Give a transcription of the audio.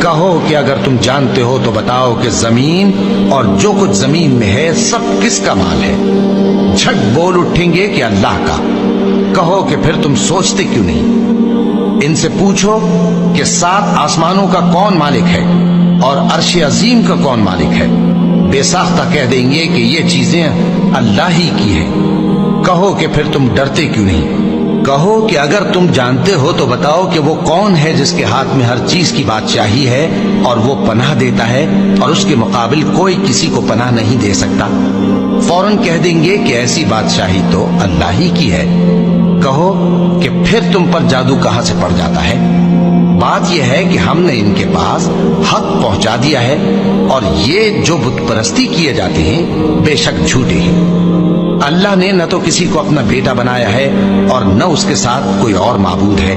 کہو کہ اگر تم جانتے ہو تو بتاؤ کہ زمین اور جو کچھ زمین میں ہے سب کس کا مال ہے؟ جھٹ بول اٹھیں گے کہ اللہ کا۔ کہو کہ پھر تم سوچتے کیوں نہیں؟ ان سے پوچھو کہ 7 آسمانوں کا کون مالک ہے اور عرش عظیم کا کون مالک ہے؟ بے ساختہ کہہ دیں گے کہ یہ چیزیں اللہ ہی کی ہیں۔ کہو کہ پھر تم ڈرتے کیوں نہیں؟ کہو کہ اگر تم جانتے ہو تو بتاؤ کہ وہ کون ہے جس کے ہاتھ میں ہر چیز کی بادشاہی ہے اور وہ پناہ دیتا ہے اور اس کے مقابل کوئی کسی کو پناہ نہیں دے سکتا؟ فوراً کہہ دیں گے کہ ایسی بادشاہی تو اللہ ہی کی ہے۔ کہو کہ پھر تم پر جادو کہاں سے پڑ جاتا ہے؟ بات یہ ہے کہ ہم نے ان کے پاس حق پہنچا دیا ہے اور یہ جو بت پرستی کیے جاتے ہیں بے شک جھوٹے ہیں۔ اللہ نے نہ تو کسی کو اپنا بیٹا بنایا ہے اور نہ اس کے ساتھ کوئی اور معبود ہے۔